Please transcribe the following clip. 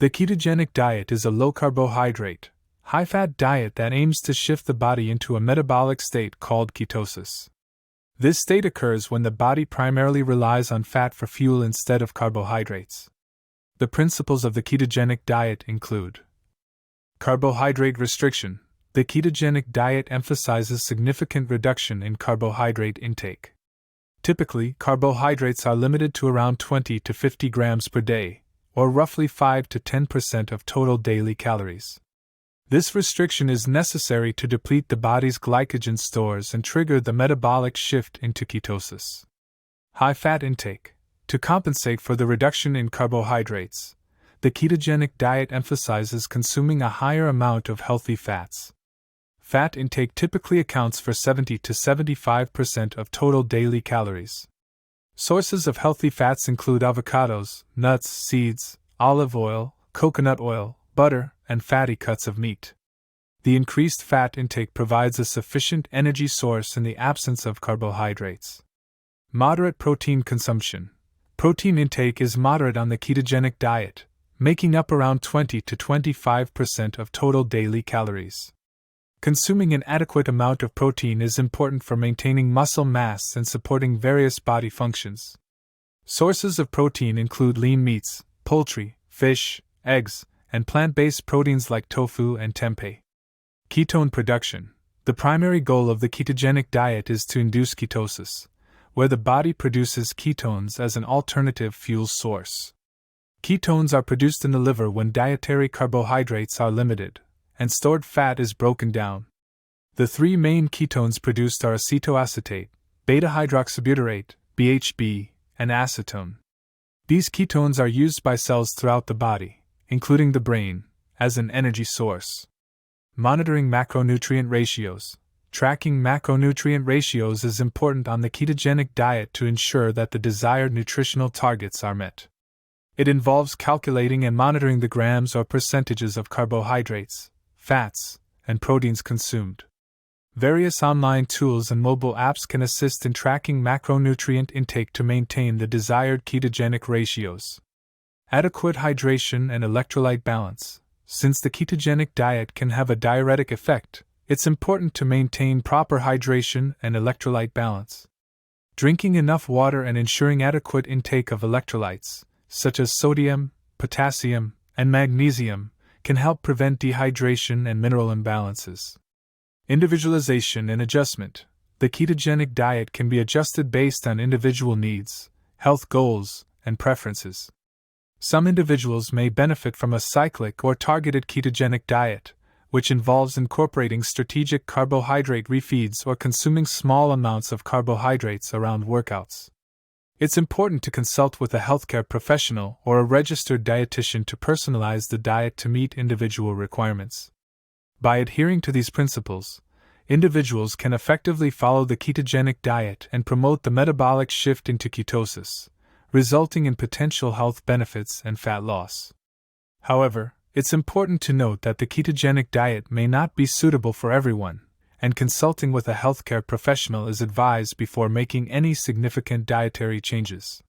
The ketogenic diet is a low-carbohydrate, high-fat diet that aims to shift the body into a metabolic state called ketosis. This state occurs when the body primarily relies on fat for fuel instead of carbohydrates. The principles of the ketogenic diet include carbohydrate restriction. The ketogenic diet emphasizes significant reduction in carbohydrate intake. Typically, carbohydrates are limited to around 20 to 50 grams per day, or roughly 5 to 10% of total daily calories. This restriction is necessary to deplete the body's glycogen stores and trigger the metabolic shift into ketosis. High fat intake. To compensate for the reduction in carbohydrates, the ketogenic diet emphasizes consuming a higher amount of healthy fats. Fat intake typically accounts for 70 to 75% of total daily calories. Sources of healthy fats include avocados, nuts, seeds, olive oil, coconut oil, butter, and fatty cuts of meat. The increased fat intake provides a sufficient energy source in the absence of carbohydrates. Moderate protein consumption. Protein intake is moderate on the ketogenic diet, making up around 20 to 25% of total daily calories. Consuming an adequate amount of protein is important for maintaining muscle mass and supporting various body functions. Sources of protein include lean meats, poultry, fish, eggs, and plant-based proteins like tofu and tempeh. Ketone production. The primary goal of the ketogenic diet is to induce ketosis, where the body produces ketones as an alternative fuel source. Ketones are produced in the liver when dietary carbohydrates are limited, and stored fat is broken down. The three main ketones produced are acetoacetate, beta-hydroxybutyrate, BHB, and acetone. These ketones are used by cells throughout the body, including the brain, as an energy source. Monitoring macronutrient ratios. Tracking macronutrient ratios is important on the ketogenic diet to ensure that the desired nutritional targets are met. It involves calculating and monitoring the grams or percentages of carbohydrates, fats, and proteins consumed. Various online tools and mobile apps can assist in tracking macronutrient intake to maintain the desired ketogenic ratios. Adequate hydration and electrolyte balance. Since the ketogenic diet can have a diuretic effect, it's important to maintain proper hydration and electrolyte balance. Drinking enough water and ensuring adequate intake of electrolytes, such as sodium, potassium, and magnesium, can help prevent dehydration and mineral imbalances. Individualization and adjustment. The ketogenic diet can be adjusted based on individual needs, health goals, and preferences. Some individuals may benefit from a cyclic or targeted ketogenic diet, which involves incorporating strategic carbohydrate refeeds or consuming small amounts of carbohydrates around workouts. It's important to consult with a healthcare professional or a registered dietitian to personalize the diet to meet individual requirements. By adhering to these principles, individuals can effectively follow the ketogenic diet and promote the metabolic shift into ketosis, resulting in potential health benefits and fat loss. However, it's important to note that the ketogenic diet may not be suitable for everyone, and consulting with a healthcare professional is advised before making any significant dietary changes.